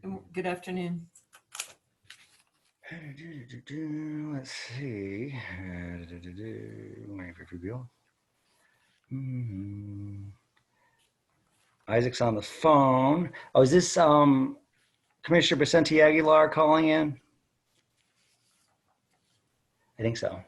Good afternoon. Let's see. Waiting for Fabio. Isaac's on the phone. Oh, is this Commissioner Vicente Aguilar calling in? I think so.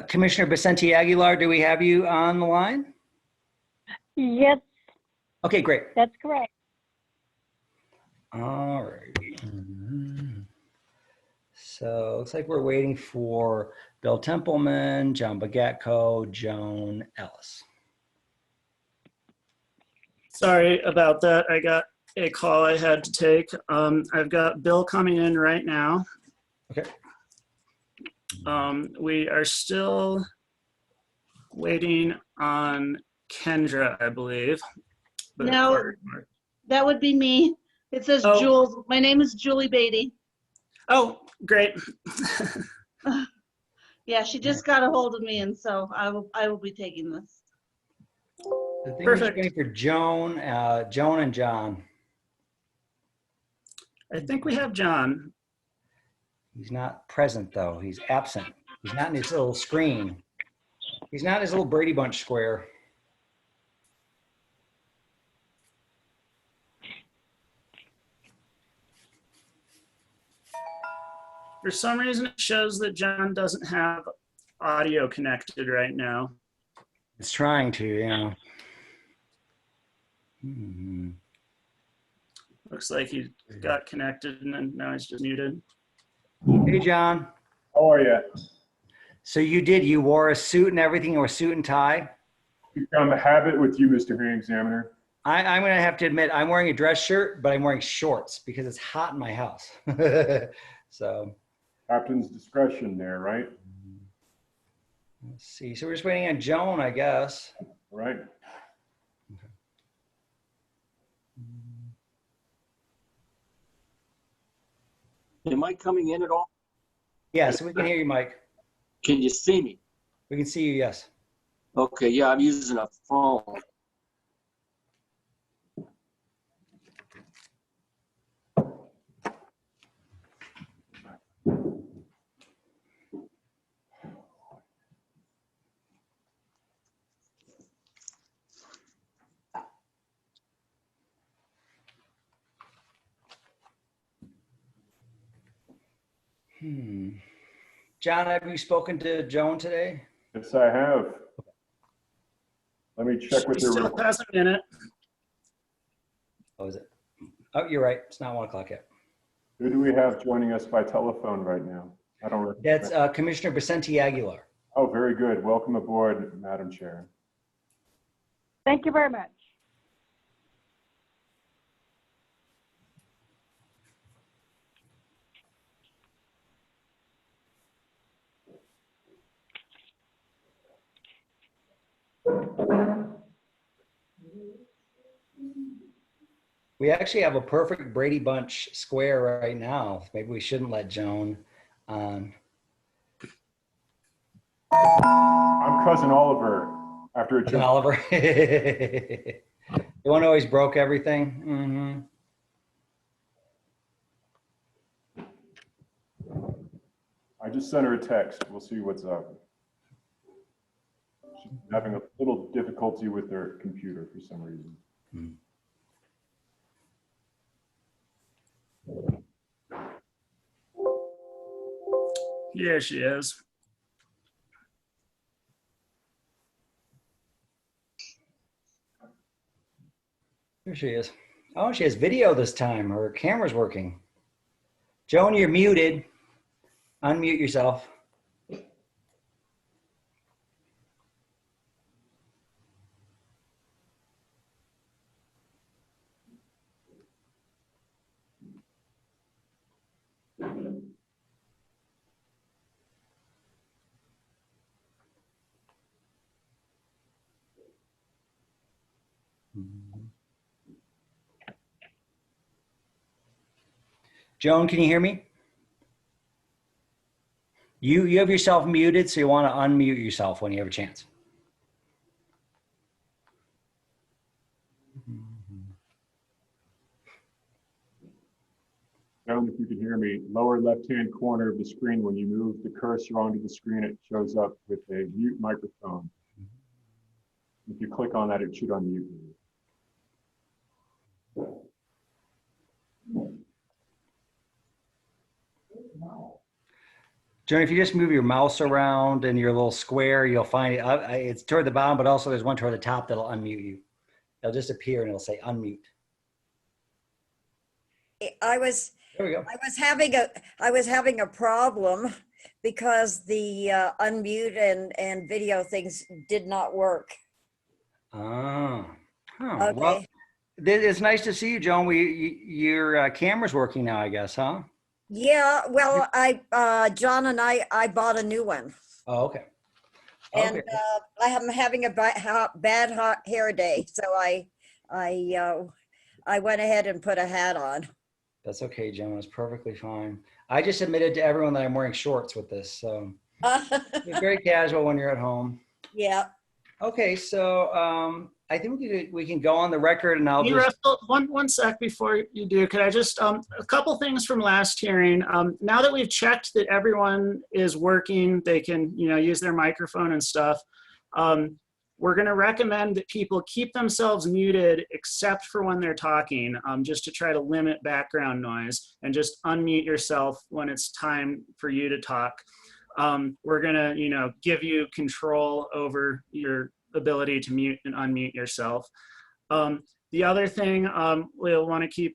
Commissioner Vicente Aguilar, do we have you on the line? Yes, Okay, great. that's correct. All right. So looks like we're waiting for Bill Templeman, John Bagatko, Joan Ellis. Sorry about that. I got a call I had to take. I've got Bill coming in right now. Okay. We are still waiting on Kendra, I believe. But No, that would be me. It says Oh. Jules. My name is Julie Beatty. Oh, great. Yeah, she just got a hold of me, and so I will be taking this. The thing Perfect. is waiting for Joan, Joan and John. I think we have John. He's not present though. He's absent. He's not in his little screen. He's not in his little Brady Bunch square. For some reason, it shows that John doesn't have audio connected right now. It's trying to, yeah. Looks like he got connected and then now he's just muted. Hey, John. How are you? So you wore a suit and everything, or a suit and tie? You found the habit with you, Mr. Hearing Examiner. I'm going to have to admit, I'm wearing a dress shirt, but I'm wearing shorts because it's hot in my house. So. Captain's discretion there, right? Let's see. So we're just waiting on Joan, I guess. All right. Am I coming in at all? Yes, we can hear you, Mike. Can you see me? We can see you, yes. Okay, yeah, I'm using a phone. John, have you spoken to Joan today? Yes, I have. Let me check with He still her. has a minute. Oh, is it? Oh, you're right. It's not 1 o'clock yet. Who do we have joining us by telephone right now? I don't recognize. That's Commissioner Vicente Aguilar. Oh, very good. Welcome aboard, Madam Chair. Thank you very much. We actually have a perfect Brady Bunch square right now. Maybe we shouldn't let Joan on. I'm Cousin Oliver. After a Cousin joke. Oliver. The one who always broke everything. I just sent her a text. We'll see what's up. She's having a little difficulty with her computer for some reason. Here she is. Here she is. Oh, she has video this time. Her camera's working. Joan, you're muted. Unmute yourself. Joan, can you hear me? You have yourself muted, so you want to unmute yourself when you have a chance. Joan, if you can hear me, lower left-hand corner of the screen, when you move the cursor onto the screen, it shows up with a mute microphone. If you click on that, it should unmute you. Joan, if you just move your mouse around in your little square, you'll find it. It's toward the bottom, but also there's one toward the top that'll unmute you. It'll just appear and it'll say unmute. I was There we go. I was having a problem because the unmute and video things did not work. Oh, Okay. well, it's nice to see you, Joan. Your camera's working now, I guess, huh? Yeah, well, John and I bought a new one, Oh, okay. and Okay. I'm having a bad hair day, so I went ahead and put a hat on. That's okay, Joan. It's perfectly fine. I just admitted to everyone that I'm wearing shorts with this, so it's very casual when you're at home. Yeah. Okay, so I think we can go on the record, and I'll Hey, just. Russell, one sec before you do. Could I just, a couple things from last hearing. Now that we've checked that everyone is working, they can, use their microphone and stuff. We're going to recommend that people keep themselves muted except for when they're talking, just to try to limit background noise, and just unmute yourself when it's time for you to talk. We're going to, give you control over your ability to mute and unmute yourself. The other thing we'll want to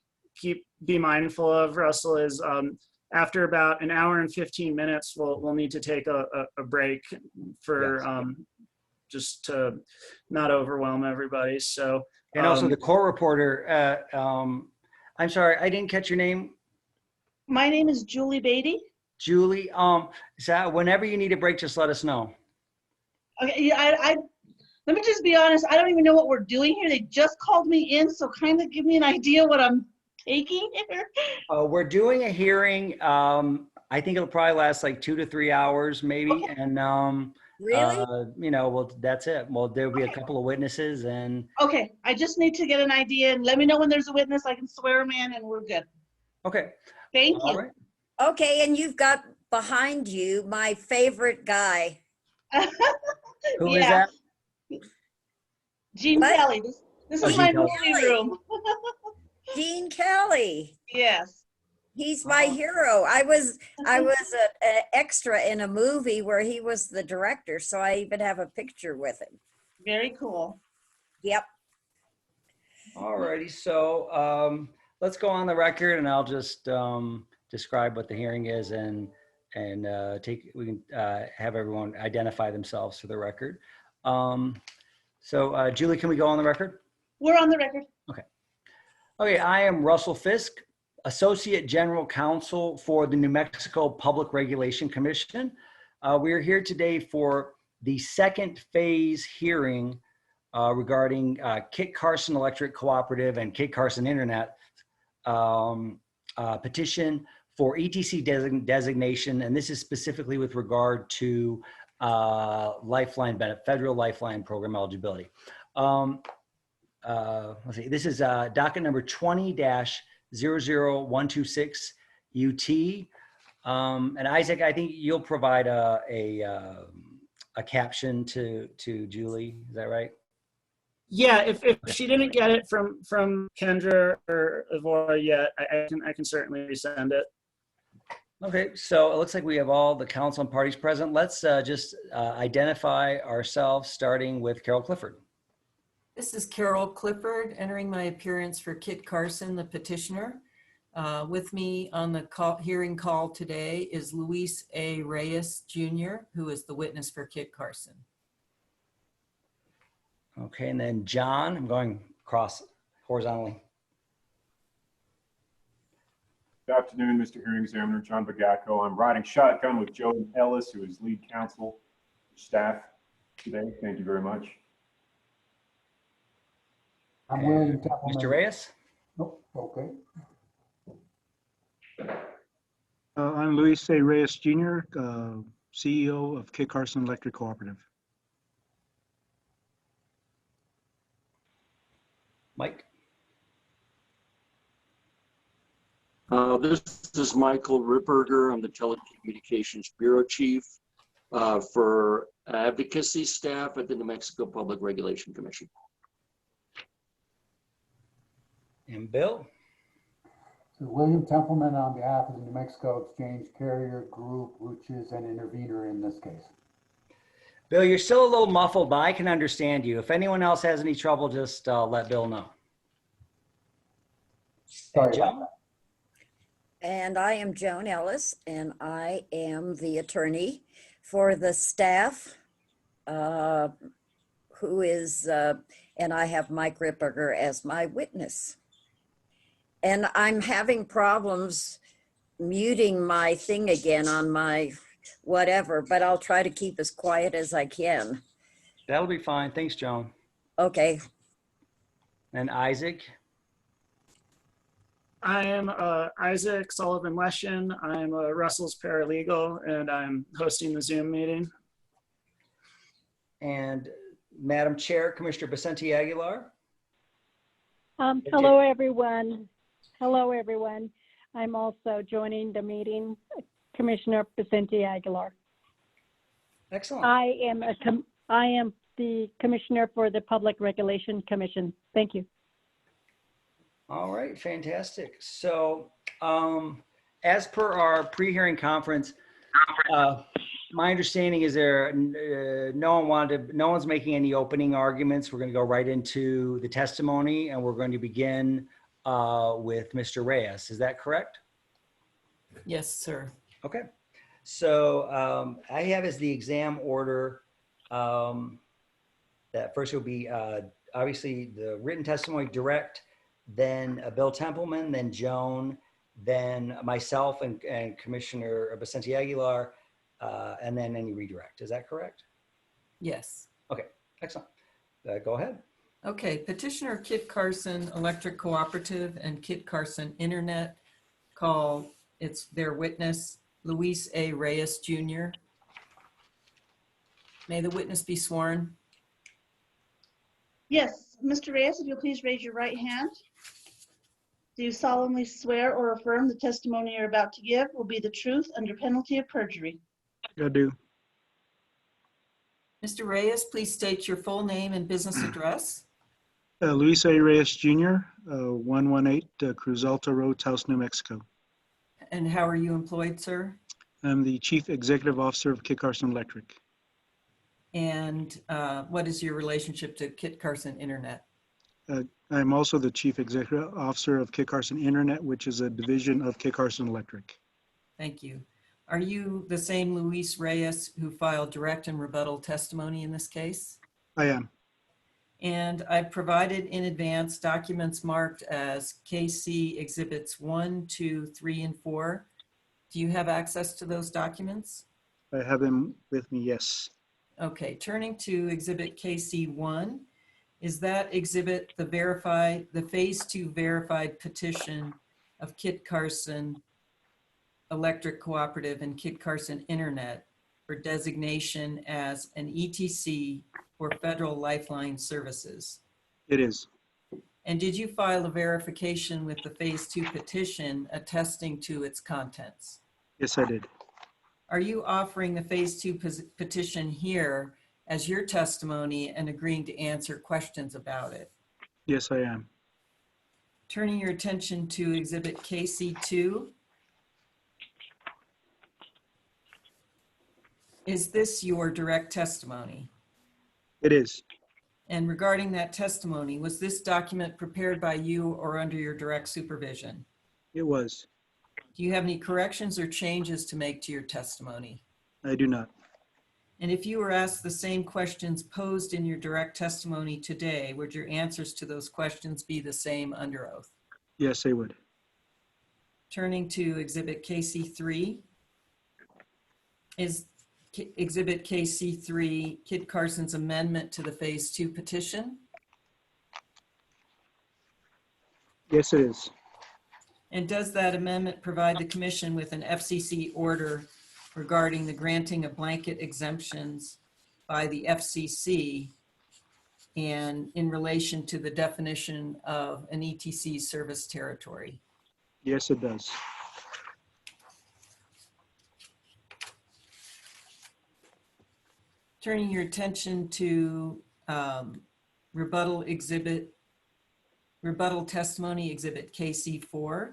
be mindful of, Russell, is after about an hour and 15 minutes, we'll need to take a break for Yes. just to not overwhelm everybody. So, And also the court reporter. I'm sorry, I didn't catch your name, My name is Julie Beatty. Julie. So whenever you need a break, just let us know. Okay, yeah, let me just be honest. I don't even know what we're doing here. They just called me in, so kind of give me an idea what I'm taking here. We're doing a hearing. I think it'll probably last like 2 to 3 hours, maybe. Okay. And Really? well, that's it. Well, there'll be a couple of witnesses, and Okay, I just need to get an idea, and let me know when there's a witness. I can swear him in, and we're good. okay. Thank All you. right. Okay, and you've got behind you my favorite guy. Who is Yeah. that? Gene What? Kelly. This Oh, is Gene my Kelly. movie room. Gene Kelly. Yes. He's my hero. I was an extra in a movie where he was the director, so I even have a picture with him. Very cool. Yep. All righty. So let's go on the record, and I'll just describe what the hearing is, and we can have everyone identify themselves for the record. So Julie, can we go on the record? We're on the record. Okay, I am Russell Fisk, Associate General Counsel for the New Mexico Public Regulation Commission. We are here today for the second phase hearing regarding Kit Carson Electric Cooperative and Kit Carson Internet petition for ETC designation, and this is specifically with regard to Lifeline benefit, federal Lifeline program eligibility. Let's see, this is docket number 20-00126 UT. And Isaac, I think you'll provide a caption to Julie. Is that right? yeah, if she didn't get it from Kendra or Evora yet, I can certainly resend it. Okay, so it looks like we have all the council and parties present. Let's just identify ourselves, starting with Carol Clifford. This is Carol Clifford entering my appearance for Kit Carson, the petitioner. With me on the hearing call today is Luis A. Reyes Jr., who is the witness for Kit Carson. Okay, and then John, I'm going across horizontally. Good afternoon, Mr. Hearing Examiner John Bagacco. I'm riding shotgun with Joe Ellis, who is lead counsel staff today. Thank you very much. I'm willing to compliment. Mr. Reyes? Oh, okay. I'm Luis A. Reyes Jr., CEO of Kit Carson Electric Cooperative. Mike? This is Michael Ripperger. I'm the Telecommunications Bureau Chief for advocacy staff at the New Mexico Public Regulation Commission. And Bill? So William Templeman on behalf of the New Mexico Exchange Carrier Group, which is an intervener in this case. Bill, you're still a little muffled, but I can understand you. If anyone else has any trouble, just let Bill know. Sorry Joan? about that. And I am Joan Ellis, and I am the attorney for the staff, who is, and I have Mike Ripperger as my witness. And I'm having problems muting my thing again on my whatever, but I'll try to keep as quiet as I can. That'll be fine. Thanks, Joan. Okay. And Isaac? I am Isaac Sullivan Leshin. I'm a Russell's paralegal, and I'm hosting the Zoom meeting. And Madam Chair, Commissioner Vicente Aguilar? Hello, everyone. Hello, everyone. I'm also joining the meeting, Commissioner Vicente Aguilar. Excellent. I am the Commissioner for the Public Regulation Commission. Thank you. All right, fantastic. So as per our pre-hearing conference, my understanding is no one's making any opening arguments. We're going to go right into the testimony, and we're going to begin with Mr. Reyes. Is that correct? Yes, sir. Okay. So I have as the exam order that first will be obviously the written testimony direct, then Bill Templeman, then Joan, then myself and Commissioner Vicente Aguilar, and then any redirect. Is that correct? Yes. Okay, excellent. Go ahead. Okay, petitioner Kit Carson Electric Cooperative and Kit Carson Internet call their witness, Luis A. Reyes Jr. May the witness be sworn. Yes, Mr. Reyes, if you'll please raise your right hand. Do you solemnly swear or affirm the testimony you're about to give will be the truth under penalty of perjury? I do. Mr. Reyes, please state your full name and business address. Luis A. Reyes Jr., 118 Cruz Alta Road, Taos, New Mexico. And how are you employed, sir? I'm the Chief Executive Officer of Kit Carson Electric. And what is your relationship to Kit Carson Internet? I'm also the Chief Executive Officer of Kit Carson Internet, which is a division of Kit Carson Electric. Thank you. Are you the same Luis Reyes who filed direct and rebuttal testimony in this case? I am. And I provided in advance documents marked as KC Exhibits 1, 2, 3, and 4. Do you have access to those documents? I have them with me, yes. Okay, turning to Exhibit KC1, is that exhibit the Phase 2 verified petition of Kit Carson Electric Cooperative and Kit Carson Internet for designation as an ETC for Federal Lifeline Services? It is. And did you file a verification with the Phase 2 petition attesting to its contents? Yes, I did. Are you offering the Phase 2 petition here as your testimony and agreeing to answer questions about it? Yes, I am. Turning your attention to Exhibit KC2. Is this your direct testimony? It is. And regarding that testimony, was this document prepared by you or under your direct supervision? It was. Do you have any corrections or changes to make to your testimony? I do not. And if you were asked the same questions posed in your direct testimony today, would your answers to those questions be the same under oath? Yes, I would. Turning to Exhibit KC3. Is Exhibit KC3 Kit Carson's amendment to the Phase 2 petition? Yes, it is. And does that amendment provide the commission with an FCC order regarding the granting of blanket exemptions by the FCC and in relation to the definition of an ETC service territory? Yes, it does. Turning your attention to rebuttal testimony exhibit KC4.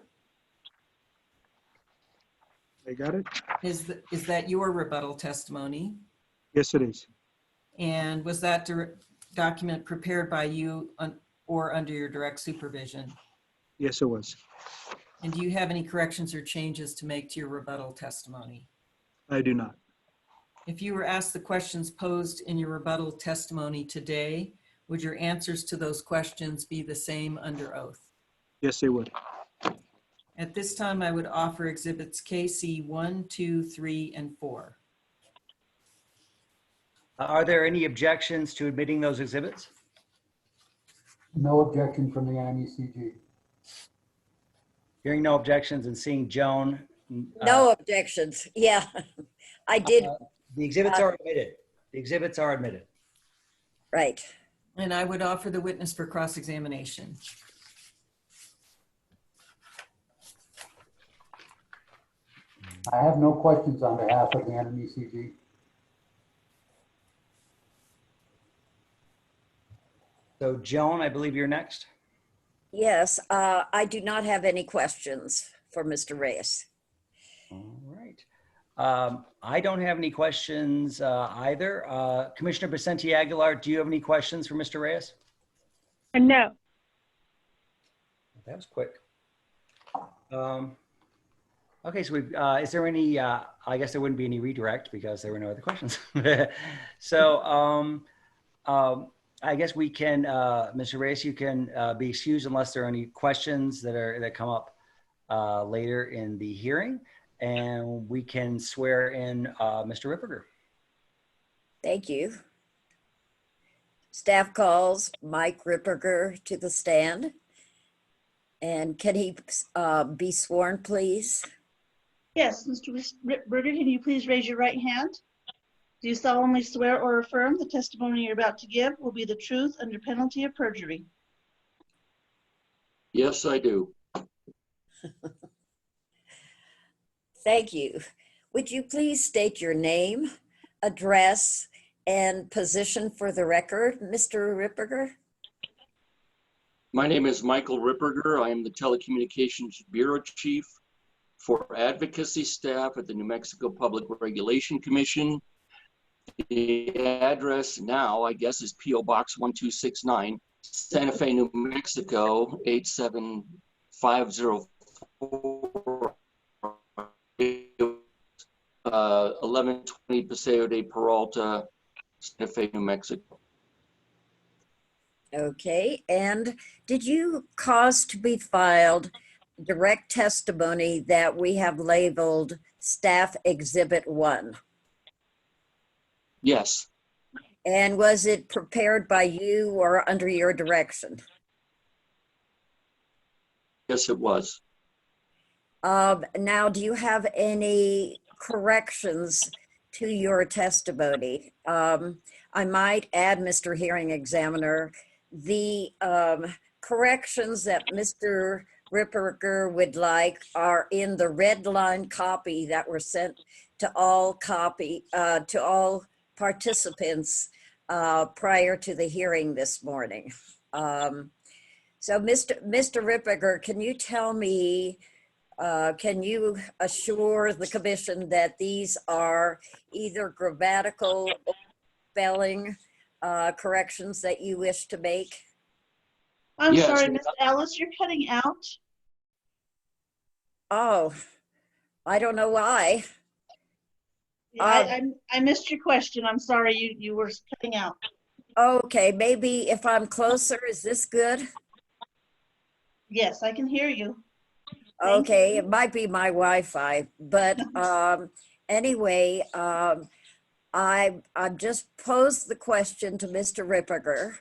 I got it? Is that your rebuttal testimony? Yes, it is. And was that document prepared by you or under your direct supervision? Yes, it was. And do you have any corrections or changes to make to your rebuttal testimony? I do not. If you were asked the questions posed in your rebuttal testimony today, would your answers to those questions be the same under oath? Yes, they would. At this time, I would offer exhibits KC 1, 2, 3, and 4. Are there any objections to admitting those exhibits? No objection from the NMECG. Hearing no objections and seeing Joan. No objections. Yeah, I did. The exhibits are admitted. The exhibits are admitted. Right. And I would offer the witness for cross-examination. I have no questions on behalf of the NMECG. So Joan, I believe you're next. Yes, I do not have any questions for Mr. Reyes. All right. I don't have any questions either. Commissioner Vicente Aguilar, do you have any questions for Mr. Reyes? No. That was quick. Okay, so is there any, I guess there wouldn't be any redirect because there were no other questions. So I guess we can, Mr. Reyes, you can be excused unless there are any questions that come up later in the hearing, and we can swear in Mr. Ripperger. Thank you. Staff calls Mike Ripperger to the stand. And can he be sworn, please? Yes, Mr. Ripperger, can you please raise your right hand? Do you solemnly swear or affirm the testimony you're about to give will be the truth under penalty of perjury? Yes, I do. Thank you. Would you please state your name, address, and position for the record, Mr. Ripperger? My name is Michael Ripperger. I am the Telecommunications Bureau Chief for Advocacy Staff at the New Mexico Public Regulation Commission. The address now, I guess, is P.O. Box 1269, Santa Fe, New Mexico, 87504, 1120 Paseo de Peralta, Santa Fe, New Mexico. Okay, and did you cause to be filed direct testimony that we have labeled Staff Exhibit 1? Yes. And was it prepared by you or under your direction? Yes, it was. Now, do you have any corrections to your testimony? I might add, Mr. Hearing Examiner, the corrections that Mr. Ripperger would like are in the red line copy that were sent to all participants prior to the hearing this morning. So Mr. Ripperger, can you tell me, can you assure the commission that these are either grammatical or spelling corrections that you wish to make? I'm Yes. sorry, Ms. Ellis, you're cutting out. Oh, I don't know why. I missed your question. I'm sorry, you were cutting out. Okay, maybe if I'm closer, is this good? Yes, I can hear you. Thank Okay, you. it might be my Wi-Fi, but anyway, I've just posed the question to Mr. Ripperger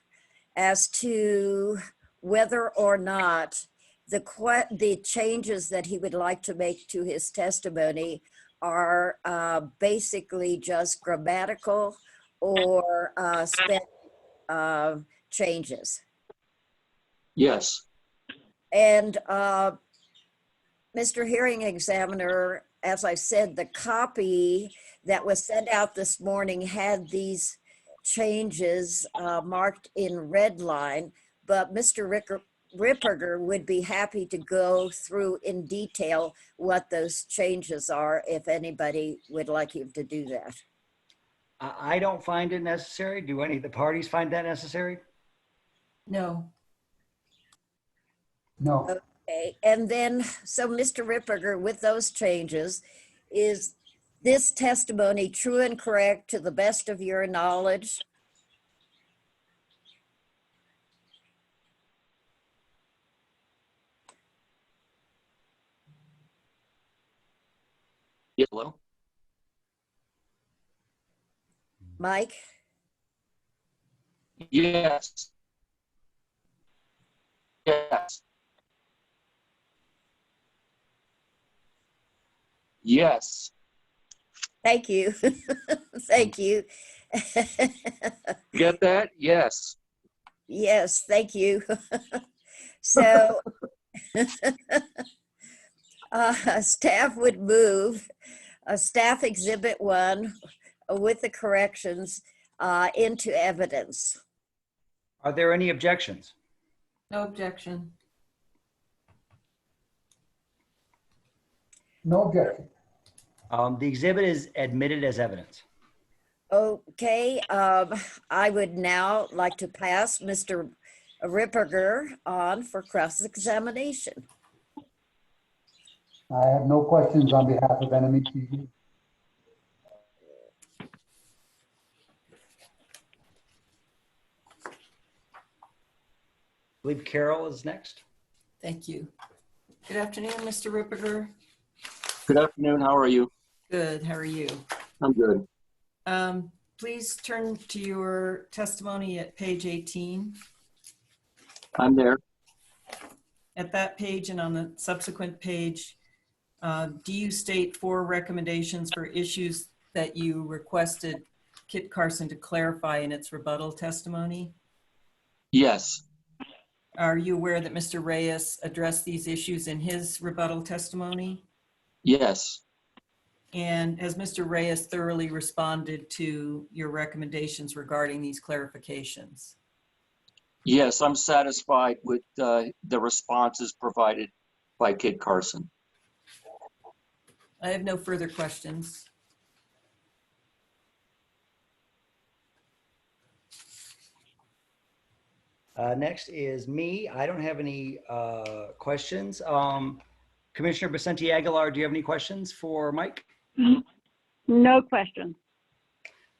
as to whether or not the changes that he would like to make to his testimony are basically just grammatical or spelling changes. Yes. And Mr. Hearing Examiner, as I said, the copy that was sent out this morning had these changes marked in red line, but Mr. Ripperger would be happy to go through in detail what those changes are if anybody would like him to do that. I don't find it necessary. Do any of the parties find that necessary? No. No, Okay, and then, so Mr. Ripperger, with those changes, is this testimony true and correct to the best of your knowledge? Yes. Hello? Mike? Yes. Yes. Yes. Thank you. Thank you. Get that? Yes. Yes, thank you. So staff would move staff exhibit 1 with the corrections into evidence. Are there any objections? No objection. no objection. The exhibit is admitted as evidence. Okay, I would now like to pass Mr. Ripperger on for cross-examination. I have no questions on behalf of NMETV. I believe Carol is next. Thank you. Good afternoon, Mr. Ripperger. Good afternoon. How are you? Good. How are you? I'm good. Please turn to your testimony at page 18. I'm there. At that page and on the subsequent page, do you state 4 recommendations for issues that you requested Kit Carson to clarify in its rebuttal testimony? Yes. Are you aware that Mr. Reyes addressed these issues in his rebuttal testimony? Yes. And has Mr. Reyes thoroughly responded to your recommendations regarding these clarifications? Yes, I'm satisfied with the responses provided by Kit Carson. I have no further questions. Next is me. I don't have any questions. Commissioner Vicente Aguilar, do you have any questions for Mike? No questions.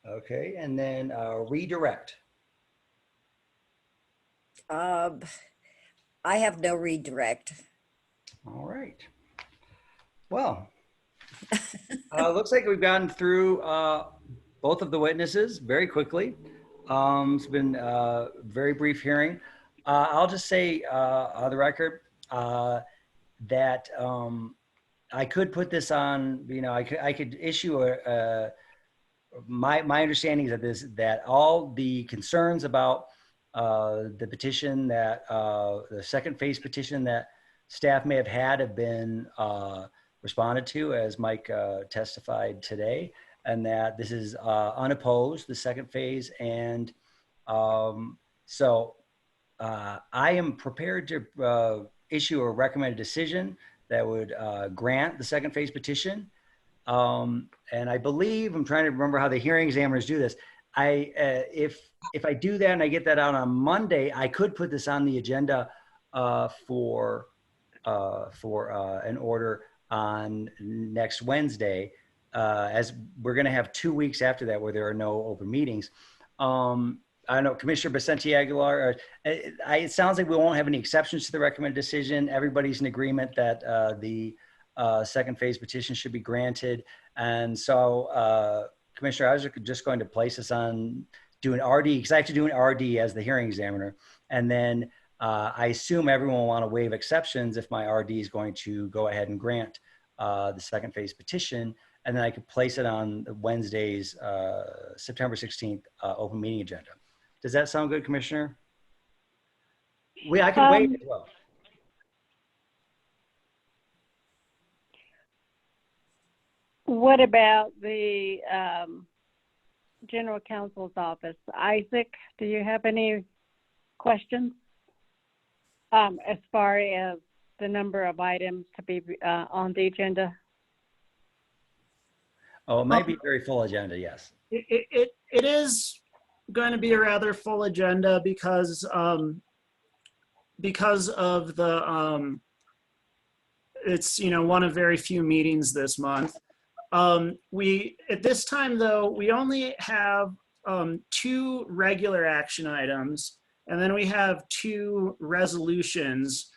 Okay, and then redirect. I have no redirect. All right. Well, looks like we've gotten through both of the witnesses very quickly. It's been a very brief hearing. I'll just say on the record that I could put this on, I could issue my understanding of this, that all the concerns about the petition that the second phase petition that staff may have been responded to, as Mike testified today, and that this is unopposed, the second phase. And so I am prepared to issue a recommended decision that would grant the second phase petition. And I believe, I'm trying to remember how the hearing examiners do this. If I do that and I get that out on Monday, I could put this on the agenda for an order on next Wednesday, as we're going to have 2 weeks after that where there are no open meetings. I know Commissioner Vicente Aguilar, it sounds like we won't have any exceptions to the recommended decision. Everybody's in agreement that the second phase petition should be granted. And so, Commissioner, I was just going to place this on, do an RD, because I have to do an RD as the hearing examiner. And then I assume everyone will want to waive exceptions if my RD is going to go ahead and grant the second phase petition, and then I could place it on Wednesday's September 16th open meeting agenda. Does that sound good, Commissioner? I can waive as well. What about the General Counsel's office? Isaac, do you have any questions as far as the number of items to be on the agenda? Oh, it might be a very full agenda, yes. It is going to be a rather full agenda because of the it's one of very few meetings this month. We at this time though we only have 2 regular action items, and then we have 2 resolutions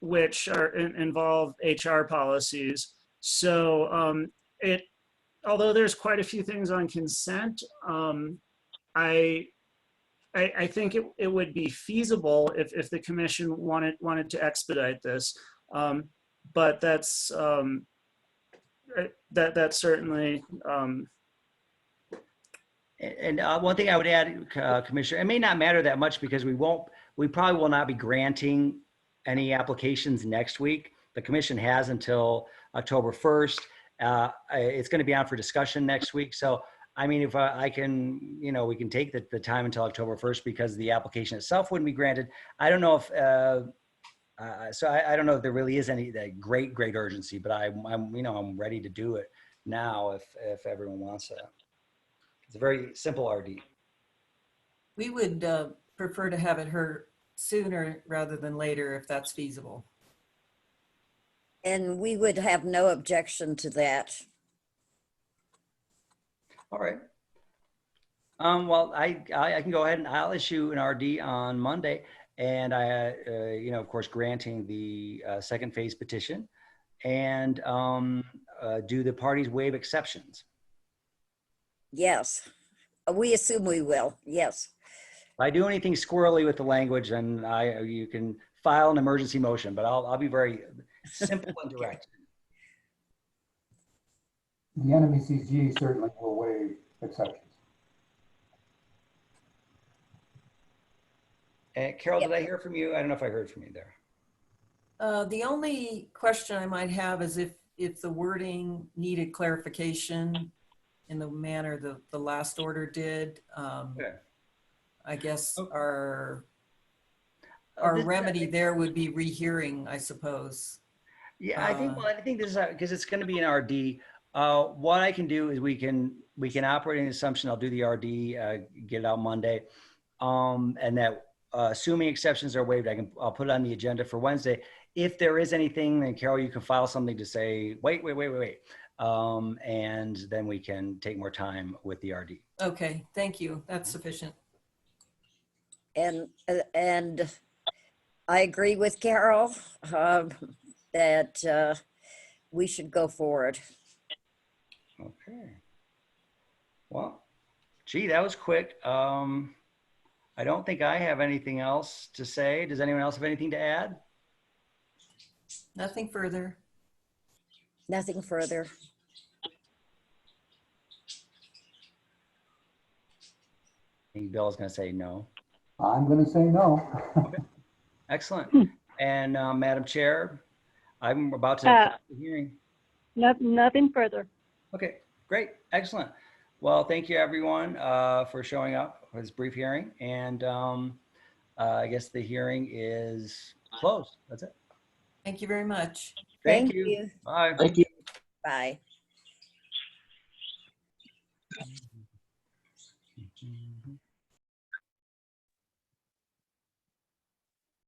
which involve HR policies. So although there's quite a few things on consent, I think it would be feasible if the commission wanted to expedite this, but that's certainly. And one thing I would add, Commissioner, it may not matter that much because we probably will not be granting any applications next week. The commission has until October 1st. It's going to be on for discussion next week. So, I mean, if I can, we can take the time until October 1st because the application itself wouldn't be granted. I don't know if, I don't know if there really is any great urgency, but I'm ready to do it now if everyone wants that. It's a very simple RD. We would prefer to have it heard sooner rather than later if that's feasible. And we would have no objection to that. All right. Well, I can go ahead and I'll issue an RD on Monday, and of course, granting the second phase petition, and do the parties waive exceptions? Yes, we assume we will. Yes. If I do anything squirrely with the language, then you can file an emergency motion, but I'll be very simple and direct. The NMECG certainly will waive exceptions. Carol, did I hear from you? I don't know if I heard from you there. The only question I might have is if the wording needed clarification in the manner the last order did. Okay. I guess our remedy there would be rehearing, I suppose. Yeah, I think this is because it's going to be an RD. What I can do is we can operate an assumption. I'll do the RD, get it out Monday, and that assuming exceptions are waived, I'll put it on the agenda for Wednesday. If there is anything, then Carol, you can file something to say wait, and then we can take more time with the RD. Okay, thank you. That's sufficient. And I agree with Carol that we should go forward. Okay. Well, gee, that was quick. I don't think I have anything else to say. Does anyone else have anything to add? Nothing further. Nothing further. I think Bill is going to say no. I'm going to say no. Okay. Excellent. And Madam Chair, I'm about to close the hearing. Nothing further. Okay, great. Excellent. Well, thank you everyone for showing up for this brief hearing. And I guess the hearing is closed. That's it. Thank you very much. Thank you. Bye. Thank you. Bye.